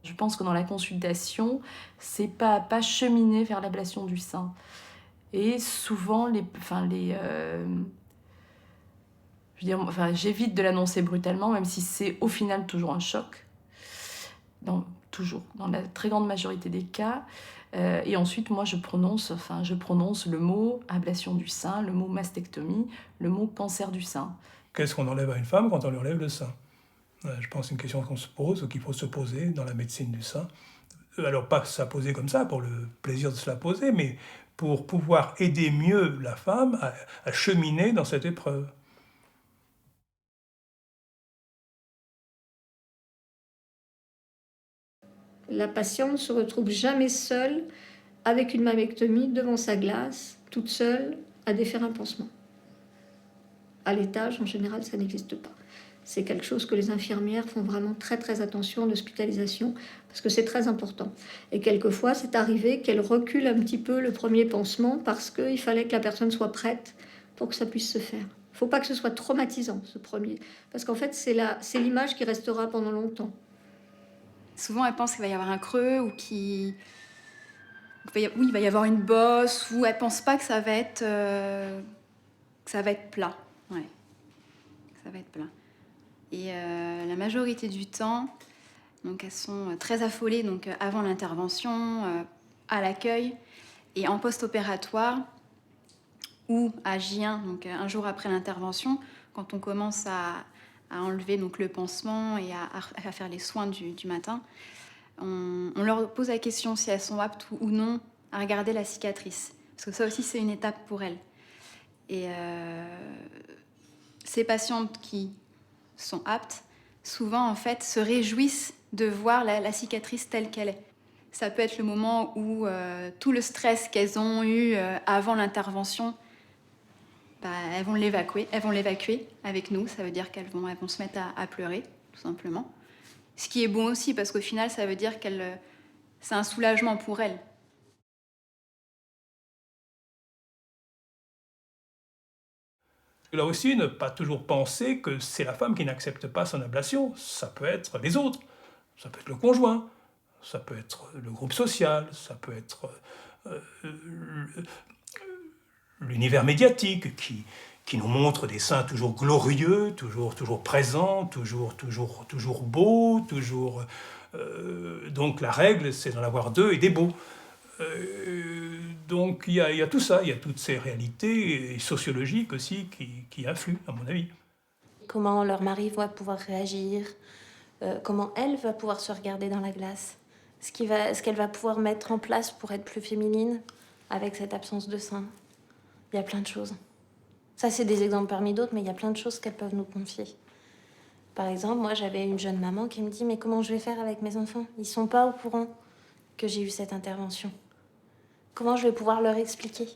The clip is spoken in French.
Je pense que dans la consultation, c'est pas à pas cheminer vers l'ablation du sein. Et souvent, je veux dire, enfin, j'évite de l'annoncer brutalement, même si c'est au final toujours un choc. Toujours, dans la très grande majorité des cas. Et ensuite, moi, je prononce le mot ablation du sein, le mot mastectomie, le mot cancer du sein. Qu'est-ce qu'on enlève à une femme quand on lui enlève le sein? Je pense que c'est une question qu'on se pose, ou qu'il faut se poser dans la médecine du sein. Alors pas se la poser comme ça, pour le plaisir de se la poser, mais pour pouvoir aider mieux la femme à cheminer dans cette épreuve. La patiente ne se retrouve jamais seule avec une mammectomie devant sa glace, toute seule, à défaire un pansement. À l'étage, en général, ça n'existe pas. C'est quelque chose que les infirmières font vraiment très très attention en hospitalisation, parce que c'est très important. Et quelquefois, c'est arrivé qu'elles reculent un petit peu le premier pansement, parce qu'il fallait que la personne soit prête pour que ça puisse se faire. Il ne faut pas que ce soit traumatisant, ce premier, parce qu'en fait, c'est l'image qui restera pendant longtemps. Souvent, elles pensent qu'il va y avoir un creux ou oui, il va y avoir une bosse, ou elles pensent pas que ça va être plat. Ouais, ça va être plat. Et la majorité du temps, donc elles sont très affolées donc avant l'intervention, à l'accueil et en post-opératoire ou à J1, donc un jour après l'intervention, quand on commence à enlever donc le pansement et à faire les soins du matin. On leur pose la question si elles sont aptes ou non à regarder la cicatrice. Parce que ça aussi, c'est une étape pour elles. Et ces patientes qui sont aptes, souvent, en fait, se réjouissent de voir la cicatrice telle qu'elle est. Ça peut être le moment où tout le stress qu'elles ont eu avant l'intervention, elles vont l'évacuer avec nous. Ça veut dire qu'elles vont se mettre à pleurer, tout simplement. Ce qui est bon aussi, parce qu'au final, ça veut dire c'est un soulagement pour elles. Là aussi, ne pas toujours penser que c'est la femme qui n'accepte pas son ablation. Ça peut être les autres, ça peut être le conjoint, ça peut être le groupe social, ça peut être l'univers médiatique qui nous montre des seins toujours glorieux, toujours présents, toujours beaux, toujours... donc la règle, c'est d'en avoir deux et des beaux. Donc il y a tout ça, il y a toutes ces réalités sociologiques aussi qui influent, à mon avis. Comment leur mari va pouvoir réagir, comment elle va pouvoir se regarder dans la glace, ce qu'elle va pouvoir mettre en place pour être plus féminine avec cette absence de sein. Il y a plein de choses. Ça, c'est des exemples parmi d'autres, mais il y a plein de choses qu'elles peuvent nous confier. Par exemple, moi, j'avais une jeune maman qui me dit « Mais comment je vais faire avec mes enfants? Ils sont pas au courant que j'ai eu cette intervention. Comment je vais pouvoir leur expliquer ?»